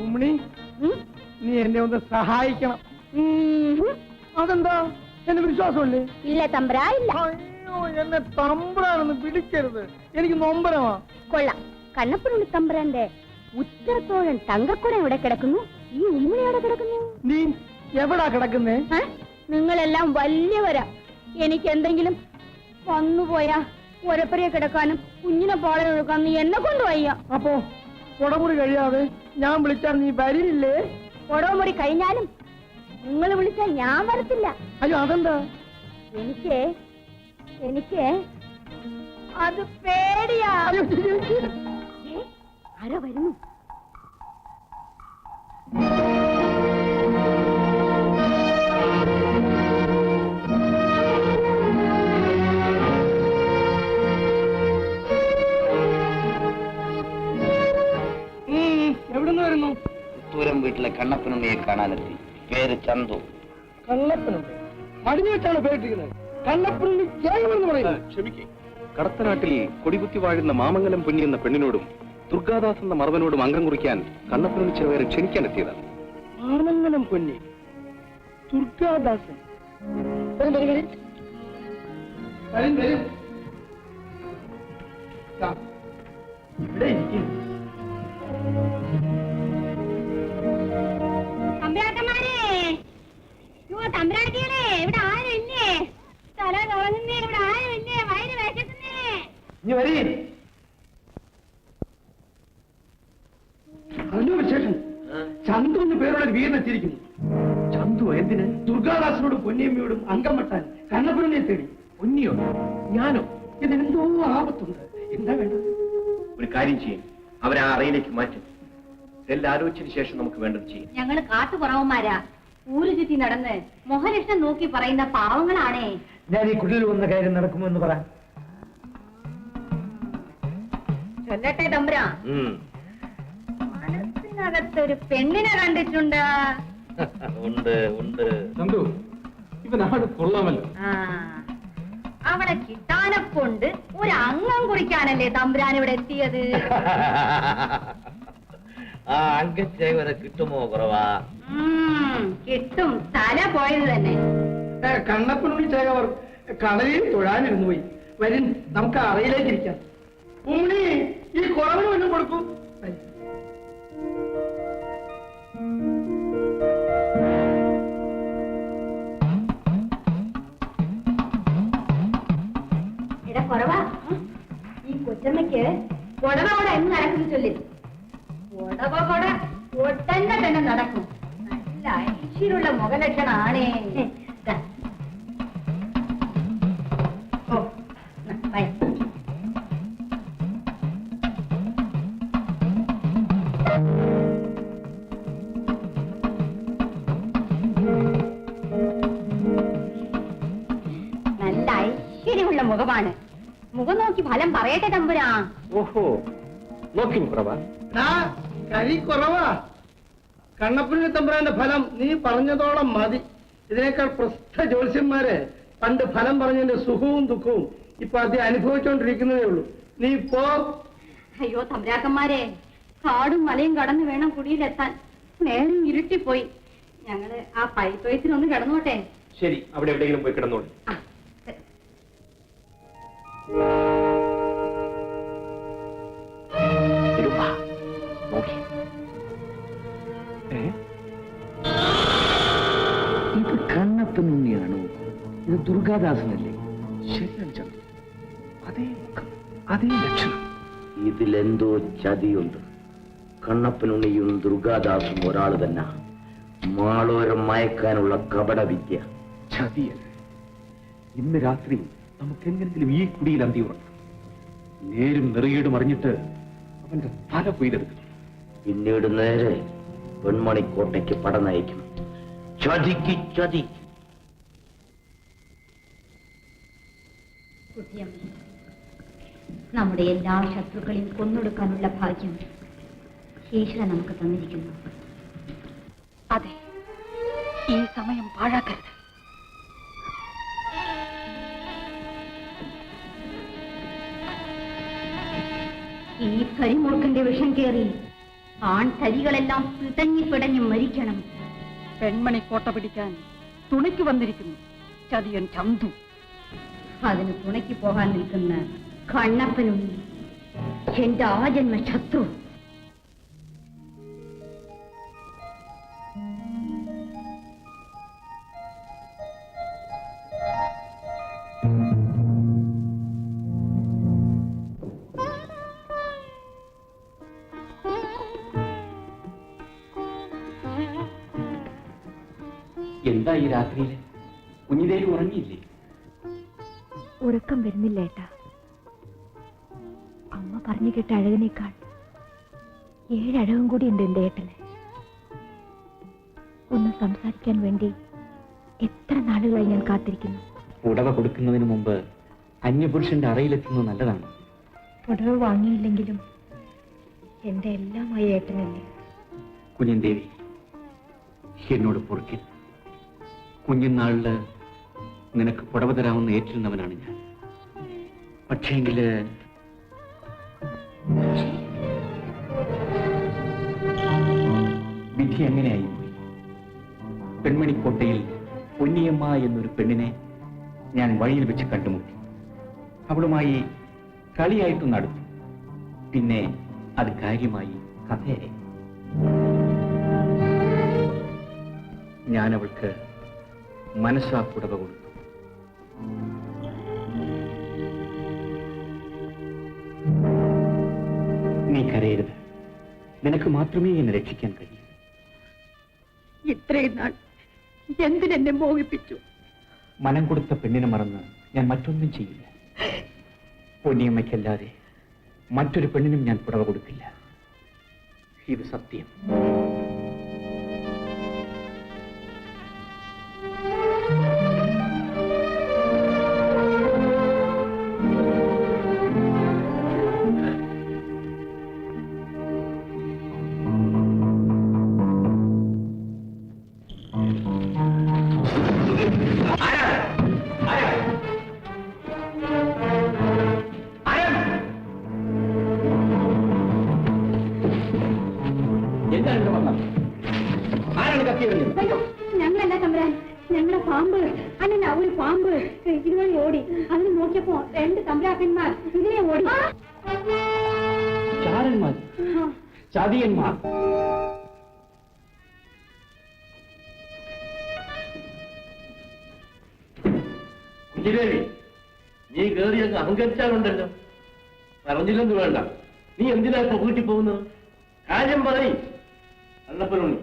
ഉമ്മണി, നീ എന്നെ ഒന്ന് സഹായിക്കണം. അതെന്താ? എന്നെ വിശ്വാസമല്ലേ? ഇല്ല തമ്പ്രാ, ഇല്ല. അയ്യോ, എന്നെ തമ്പ്രാനൊന്ന് പിടിക്കരുത്, എനിക്ക് നൊമ്പരമാ. കൊള്ളാം. കണ്ണപ്പനുണ്ണി തമ്പ്രാന്റെ ഉത്തരത്തോഴൻ തങ്കക്കുട എവിടെ കിടക്കുന്നു? ഈ ഉമ്മണി എവിടെ കിടക്കുന്നു? നീ എവിടാ കിടക്കുന്നേ? നിങ്ങളെല്ലാം വലിയവരാ. എനിക്ക് എന്തെങ്കിലും വന്നുപോയാ ഒരപ്പരയെ കിടക്കാനും കുഞ്ഞിനെ പാളൊഴുക്കാനും നീ എന്നെ കൊണ്ടുപോയ്യ. അപ്പോ കുടമുറി കഴിയാതെ ഞാൻ വിളിച്ചാൽ നീ വരില്ലേ? കുടമുറി കഴിഞ്ഞാലും നിങ്ങൾ വിളിച്ചാൽ ഞാൻ വരത്തില്ല. അയ്യോ, അതെന്താ? എനിക്ക് അത് പേടിയാ. ആരോ വരുന്നു. എവിടുന്ന് വരുന്നു? പുത്തൂരം വീട്ടിലെ കണ്ണപ്പനുണ്ണിയെ കാണാനെത്തി. പേര് ചന്തു. കണ്ണപ്പനുണ്ണി മടിഞ്ഞു വെച്ചാണ് പേരിട്ടിരിക്കുന്നത്. കണ്ണപ്പനുണ്ണി കേൾവെന്ന് പറയുന്നത്. ക്ഷമിക്കേ. കടത്തനാട്ടിൽ കൊടികുത്തി വാഴുന്ന മാമംഗലം പൊന്നി എന്ന പെണ്ണിനോടും ദുർഗാദാസ് എന്ന മറവനോടും അംഗം കുറിക്കാൻ കണ്ണപ്പനുണ്ണി ചെറുവരെ ക്ഷണിക്കാനെത്തിയതാണ്. മാമംഗലം പൊന്നി, ദുർഗാദാസൻ. വരും. ഇവിടെ ഇരിക്കുന്നു. തമ്പ്രാട്ടികളെ, ഇവിടെ ആരും ഇല്ലേ? തല തുറങ്ങുന്നേ, ഇവിടെ ആരും ഇല്ലേ? വയറ് വിശക്കുന്നേ. ഇനി വരീ. ഹലോ, വിശേഷം. ചന്തു എന്ന് പേരുള്ള വീരനെത്തിയിരിക്കുന്നു. ചന്തു എന്തിന്? ദുർഗാദാസിനോടും പൊന്നിയമ്മയോടും അംഗം വെട്ടാൻ കണ്ണപ്പനുണ്ണിയെ തേടി. പൊന്നിയോ? ഞാനോ? ഇതിനെന്തോ ആപത്തുണ്ട്. എന്താ വേണ്ടത്? ഒരു കാര്യം ചെയ്യും, അവരെ ആ അറയിലേക്ക് മാറ്റും. എല്ലാം ആലോചിച്ചതിന് ശേഷം നമുക്ക് വേണ്ടത് ചെയ്യും. ഞങ്ങള് കാട്ടുപുറവന്മാരാ. ഊരു ചുറ്റി നടന്ന് മോഹലക്ഷ്ണം നോക്കി പറയുന്ന പാവങ്ങളാണേ. ഞാൻ ഈ കുടിൽ വന്ന കാര്യം നടക്കുമെന്ന് പറയാം. ചൊല്ലട്ടെ തമ്പുരാ. മനസ്സിനകത്തൊരു പെണ്ണിനെ കണ്ടിട്ടുണ്ട്. ഉണ്ട്. ചന്തു, ഇവനാട് കൊള്ളാമല്ലോ. അവിടെ കിട്ടാനെ കൊണ്ട് ഒരു അംഗം കുറിക്കാനല്ലേ തമ്പുരാൻ ഇവിടെ എത്തിയത്? ആ അംഗച്ചേവരെ കിട്ടുമോ കുറവാ? കിട്ടും. തല പോയത് തന്നെ. കണ്ണപ്പനുണ്ണി ചേകവർ കളരിയിൽ തൊഴാനിരുന്നു പോയി. വരും, നമുക്ക് അറയിലേക്ക് ഇരിക്കാം. ഉമ്മണി, ഈ കുറവിന് വല്ലതും കൊടുക്കൂ. ഇട കുറവാ. ഈ കൊച്ചമ്മയ്ക്ക് കൊടവോടെ എന്ന് നടക്കുന്നു ചൊല്ലി. കൊടവ കൊട ഒട്ടന്നെ തന്നെ നടക്കും. നല്ല ഐശ്വര്യമുള്ള മുഖലക്ഷണാണേ. നല്ല ഐശ്വര്യമുള്ള മുഖമാണ്. മുഖം നോക്കി ഫലം പറയട്ടെ തമ്പുരാ. ഓഹോ, നോക്കി കുറവാ. കരി കുറവാ. കണ്ണപ്പനുണ്ണി തമ്പുരാന്റെ ഫലം നീ പറഞ്ഞതോളം മതി. ഇതിനേക്കാൾ പ്രസിദ്ധ ജ്യോത്സ്യന്മാര് പണ്ട് ഫലം പറഞ്ഞതിന്റെ സുഖവും ദുഃഖവും ഇപ്പൊ അത് അനുഭവിച്ചുകൊണ്ടിരിക്കുന്നതേ ഉള്ളൂ. നീ പോ. അയ്യോ തമ്പുരാക്കന്മാരെ, കാടും മലയും കടന്നു വേണം കുടിയിലെത്താൻ. നേരം ഇരുട്ടിപ്പോയി. ഞങ്ങള് ആ പൈത്തൊയത്തിനൊന്ന് കിടന്നോട്ടെ. ശരി, അവിടെ എവിടെയെങ്കിലും പോയി കിടന്നോളൂ. ഇത് കണ്ണപ്പനുണ്ണിയാണോ? ഇത് ദുർഗാദാസനല്ലേ? ശരിയാണ് ചന്തു, അതേ ലക്ഷണം. ഇതിലെന്തോ ചതിയുണ്ട്. കണ്ണപ്പനുണ്ണിയും ദുർഗാദാസും ഒരാൾ തന്നെ. മാളോരം മയക്കാനുള്ള കപട വിദ്യ. ചതിയല്ല. ഇന്ന് രാത്രി നമുക്ക് എങ്ങനെങ്കിലും ഈ കുടിയിൽ അന്തി ഉറങ്ങാം. നേരും നെറിയേടും അറിഞ്ഞിട്ട് അവന്റെ തല കൊയ്തെടുക്കണം. പിന്നീട് നേരെ പെൺമണിക്കോട്ടയ്ക്ക് പട നയിക്കും. ചതിക്ക് ചതി. നമ്മുടെ എല്ലാ ശത്രുക്കളെയും കൊന്നൊടുക്കാനുള്ള ഭാഗ്യം ഈശ്വരൻ നമുക്ക് തന്നിരിക്കുന്നു. അതെ, ഈ സമയം പാഴാക്കരുത്. ഈ കരിമൂർഖന്റെ വിഷം കയറി ആൺതരികളെല്ലാം പിടഞ്ഞു പിടഞ്ഞു മരിക്കണം. പെൺമണിക്കോട്ട പിടിക്കാൻ തുണയ്ക്ക് വന്നിരിക്കുന്നു ചതിയൻ ചന്തു. അതിന് തുണയ്ക്ക് പോകാൻ നിൽക്കുന്ന കണ്ണപ്പനും എന്റെ ആജന്മ ശത്രു. എന്താ ഈ രാത്രിയില് കുഞ്ഞിദേവി ഉറങ്ങിയില്ലേ? ഉറക്കം വരുന്നില്ല ഏട്ടാ. അമ്മ പറഞ്ഞു കേട്ട അഴകിനേക്കാൾ 7 അഴകും കൂടി ഉണ്ട് എന്റെ ഏട്ടന്. ഒന്ന് സംസാരിക്കാൻ വേണ്ടി എത്ര നാളുകളായി ഞാൻ കാത്തിരിക്കുന്നു. പുടവ കൊടുക്കുന്നതിന് മുമ്പ് അന്യപുരുഷന്റെ അറയിലെത്തുന്നത് നല്ലതാണ്. പുടവ വാങ്ങിയില്ലെങ്കിലും എന്റെ എല്ലാമായി ഏട്ടനല്ലേ. കുഞ്ഞൻദേവി, എന്നോട് പൊറുക്കരുത്. കുഞ്ഞുനാളില് നിനക്ക് പുടവ തരാമെന്ന് ഏറ്റിരുന്നവനാണ് ഞാൻ. പക്ഷേങ്കില് വിധി എങ്ങനെയായി പോയി. പെൺമണിക്കോട്ടയിൽ പൊന്നിയമ്മ എന്നൊരു പെണ്ണിനെ ഞാൻ വഴിയിൽ വെച്ച് കണ്ടുമുട്ടി. അവളുമായി കളിയായിട്ടും നടത്തി. പിന്നെ അത് കാര്യമായി കഥയായി. ഞാൻ അവൾക്ക് മനസ്സാ പുടവ കൊടുത്തു. നീ കരയരുത്. നിനക്ക് മാത്രമേ എന്നെ രക്ഷിക്കാൻ കഴിയൂ. ഇത്രയും നാൾ എന്തിനെന്നെ മോഹിപ്പിച്ചു? മനം കൊടുത്ത പെണ്ണിനെ മറന്ന് ഞാൻ മറ്റൊന്നും ചെയ്യില്ല. പൊന്നിയമ്മയ്ക്കല്ലാതെ മറ്റൊരു പെണ്ണിനും ഞാൻ പുടവ കൊടുക്കില്ല. ഇത് സത്യം. ഞങ്ങളല്ല തമ്പുരാൻ, ഞങ്ങളെ പാമ്പ് അല്ല ഒരു പാമ്പ് ഇതുവഴി ഓടി. അതിന് നോക്കിയപ്പോ 2 തമ്പുരാക്കന്മാർ ഇതിനെ ഓടി. ചാരന്മാർ, ചതിയന്മാർ. കുഞ്ഞിദേവി, നീ കേറി അങ്ങ് അഹങ്കരിച്ചാലുണ്ടല്ലോ. പറഞ്ഞില്ലെന്ന് വേണ്ട. നീ എന്തിനാ ഇപ്പൊ വീട്ടിൽ പോകുന്നത്? കാര്യം പറയും. കണ്ണപ്പനുണ്ണി,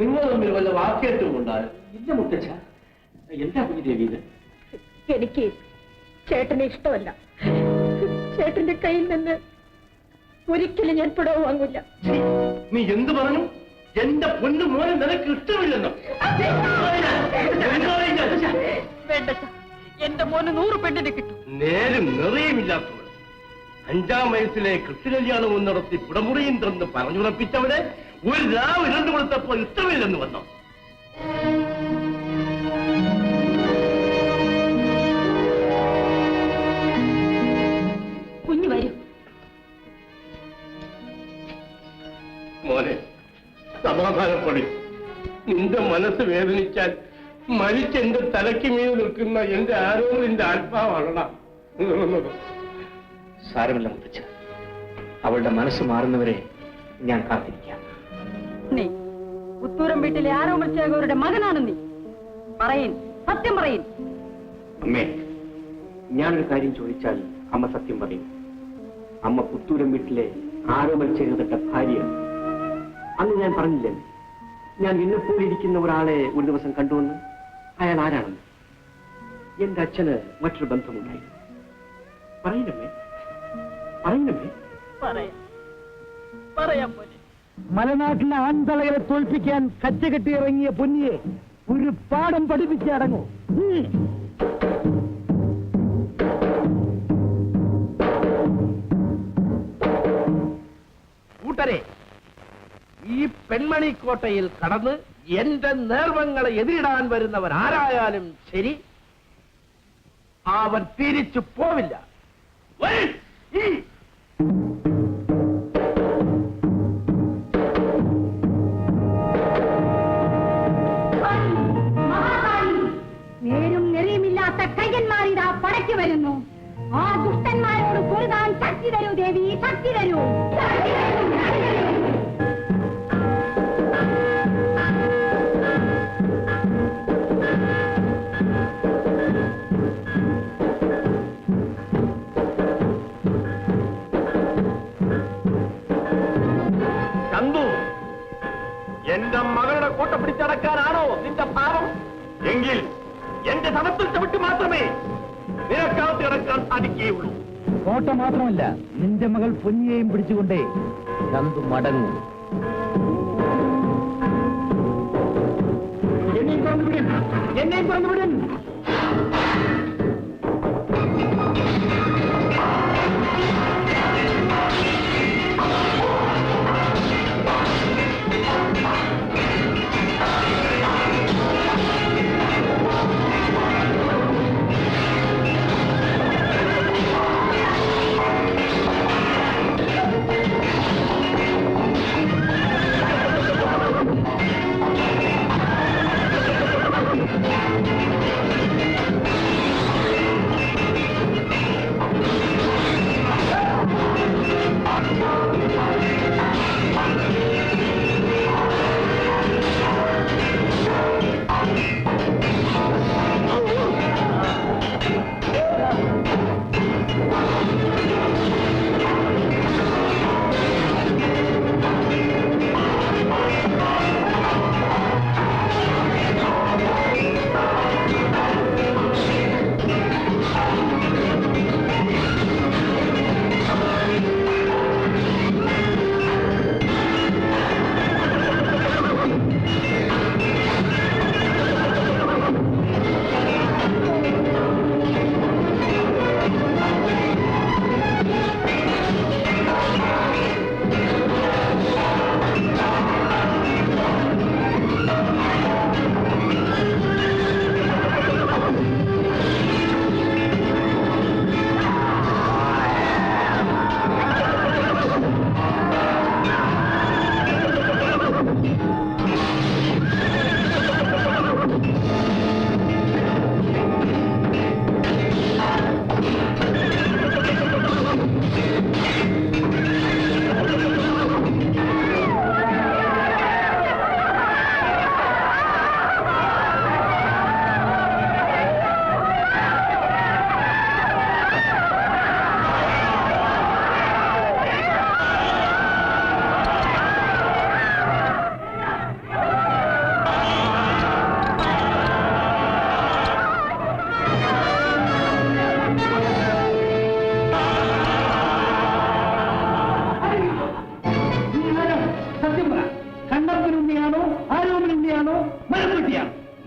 നിങ്ങൾ തമ്മിൽ വല്ല വാക്കേറ്റവും ഉണ്ടായോ? ഇല്ല മുത്തച്ഛ. എന്താ കുഞ്ഞിദേവി ഇത്? എനിക്ക് ചേട്ടനെ ഇഷ്ടമല്ല. ചേട്ടന്റെ കയ്യിൽ നിന്ന് ഒരിക്കലും ഞാൻ പുടവ വാങ്ങില്ല. നീ എന്ത് പറഞ്ഞു? എന്റെ പൊന്നു മോനെ നിനക്ക് ഇഷ്ടമില്ലെന്നോ? വേണ്ട, എന്റെ മോന് 100 പെണ്ണിനെ കിട്ടും. നേരും നിറയുമില്ലാത്തവൾ. 5ാം വയസ്സിലെ കൃഷ്ണകല്യാണവും നടത്തി പുടമുറിയും തന്ന് പറഞ്ഞുറപ്പിച്ചവരെ ഒരു രാവ് 2 കൊടുത്തപ്പോൾ ഇഷ്ടമില്ലെന്ന് വന്നോ? കുഞ്ഞു വരും. മോനെ, സമാധാനപ്പെടും. നിന്റെ മനസ്സ് വേദനിച്ചാൽ മരിച്ചെന്റെ തലയ്ക്ക് മീത് നിൽക്കുന്ന എന്റെ ആരോഗ്യന്റെ ആത്മാവാണ. സാരമില്ല മുത്തച്ഛ. അവളുടെ മനസ്സ് മാറുന്നവരെ ഞാൻ കാത്തിരിക്കാം. നീ പുത്തൂരം വീട്ടിലെ ആരോമർച്ചേകവരുടെ മകനാണ്. നീ പറയൻ, സത്യം പറയൻ. അമ്മേ, ഞാനൊരു കാര്യം ചോദിച്ചാൽ അമ്മ സത്യം പറയും. അമ്മ പുത്തൂരം വീട്ടിലെ ആരോമർച്ചേകരുടെ ഭാര്യയാണ്. അന്ന് ഞാൻ പറഞ്ഞില്ലേ, ഞാൻ എന്നെപ്പോലെ ഇരിക്കുന്ന ഒരാളെ ഒരു ദിവസം കണ്ടുവന്ന്. അയാൾ ആരാണെന്ന്? എന്റെ അച്ഛന് മറ്റൊരു ബന്ധമുണ്ടായിരുന്നു. പറയുന്നമ്മേ, പറയുന്നമ്മേ. പറയാം പോലെ മലനാട്ടിലെ ആൺതളകളെ തോൽപ്പിക്കാൻ കച്ചകെട്ടി ഇറങ്ങിയ പൊന്നിയെ ഒരു പാഠം പഠിപ്പിച്ചടങ്ങൂ. കൂട്ടരെ, ഈ പെൺമണിക്കോട്ടയിൽ കടന്ന് എന്റെ നേർവങ്ങളെ എതിരിടാൻ വരുന്നവൻ ആരായാലും ശരി, അവൻ തിരിച്ചു പോവില്ല. കോട്ട പിടിച്ചടക്കാനാണോ നിന്റെ ഭാവം? എങ്കിൽ എന്റെ സമത്തിൽ ചവിട്ടി മാത്രമേ നിനക്കകത്ത് കിടക്കാൻ സാധിക്കുകയുള്ളൂ. കോട്ട മാത്രമല്ല, നിന്റെ മകൾ പൊന്നിയെയും പിടിച്ചുകൊണ്ടേ ചന്തു മടങ്ങും. എന്നെയും പറഞ്ഞുവിടും, എന്നെയും പറഞ്ഞുവിടും.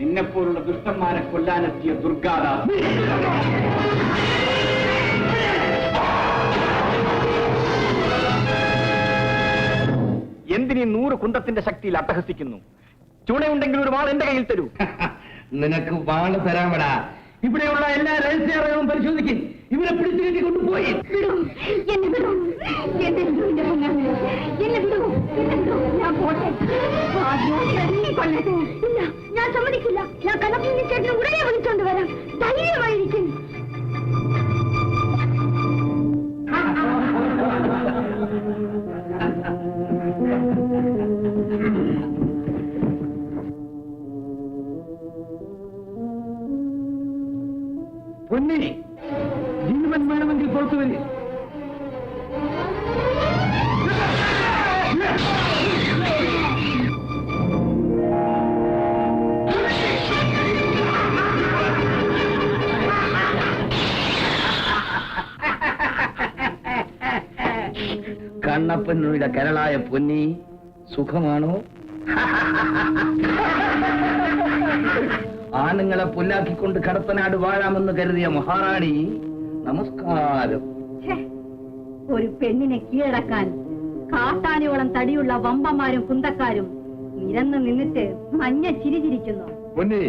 നിന്നെപ്പോലുള്ള ദുഷ്ടന്മാരെ കൊല്ലാനെത്തിയ ദുർഗാദാസ്. എന്തിനീ 100 കുന്തത്തിന്റെ ശക്തിയിൽ അട്ടഹസിക്കുന്നു? ചൂണയുണ്ടെങ്കിൽ ഒരു വാൾ എന്റെ കയ്യിൽ തരൂ. നിനക്ക് വാള് തരാമടാ. ഇവിടെയുള്ള എല്ലാ രഹസ്യങ്ങളും പരിശോധിക്കും. ഇവരെ പിടിച്ചു കെട്ടി കൊണ്ടുപോയി. വിടും, എന്നെ വിടും, എന്നെ വിടും, എന്റെ പൊന്നാണ്. എന്നെ വിടൂ, എന്നെ വിടൂ, ഞാൻ പോട്ടെ. കൊല്ലട്ടെ. ഇല്ല, ഞാൻ സമ്മതിക്കില്ല. ഞാൻ കലപ്പിന്റെ ചേട്ടനെ ഉടനെ വിളിച്ചോണ്ട് വരാം. ധൈര്യമായിരിക്കും. പൊന്നി, ജീവൻ വേണമെങ്കിൽ പുറത്തു വരും. കണ്ണപ്പനുടെ കരളായ പൊന്നി, സുഖമാണോ? ആണുങ്ങളെ പുല്ലാക്കിക്കൊണ്ട് കടത്തനാട് വാഴാമെന്ന് കരുതിയ മഹാറാണി, നമസ്കാരം. ഒരു പെണ്ണിനെ കീഴടക്കാൻ കാട്ടാനയോളം തടിയുള്ള വമ്പന്മാരും കുന്തക്കാരും നിരന്ന് നിന്നിട്ട് മഞ്ഞ ചിരിച്ചിരിക്കുന്നു. പൊന്നെ,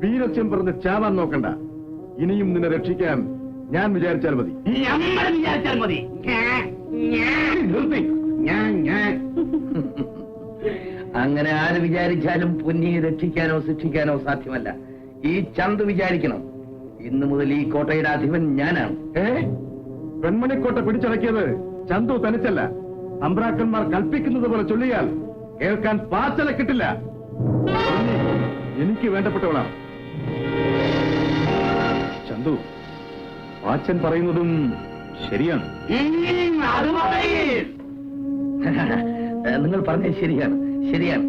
വീരസ്യം പറഞ്ഞ് ചാവാൻ നോക്കണ്ട. ഇനിയും നിന്നെ രക്ഷിക്കാൻ ഞാൻ വിചാരിച്ചാൽ മതി. നമ്മൾ വിചാരിച്ചാൽ മതി. അങ്ങനെ ആര് വിചാരിച്ചാലും പൊന്നിയെ രക്ഷിക്കാനോ ശിക്ഷിക്കാനോ സാധ്യമല്ല. ഈ ചന്ത് വിചാരിക്കണം, ഇന്നു മുതൽ ഈ കോട്ടയുടെ അധിപൻ ഞാനാണ്. പെൺമണിക്കോട്ട പിടിച്ചടക്കിയത് ചന്തു തനിച്ചല്ല. അമ്പ്രാക്കന്മാർ കൽപ്പിക്കുന്നത് പോലെ ചൊല്ലിയാൽ കേൾക്കാൻ പാച്ചല കിട്ടില്ല. എനിക്ക് വേണ്ടപ്പെട്ടവളാണ് ചന്തു. പാച്ചൻ പറയുന്നതും ശരിയാണ്. നിങ്ങൾ പറഞ്ഞത് ശരിയാണ്, ശരിയാണ്.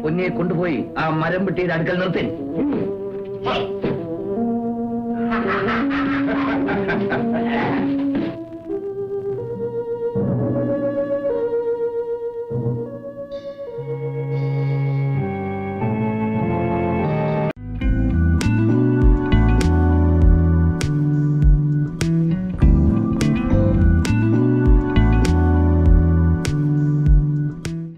പൊന്നിയെ കൊണ്ടുപോയി ആ മരം വെട്ടിയുടെ അടുക്കൽ നിർത്തി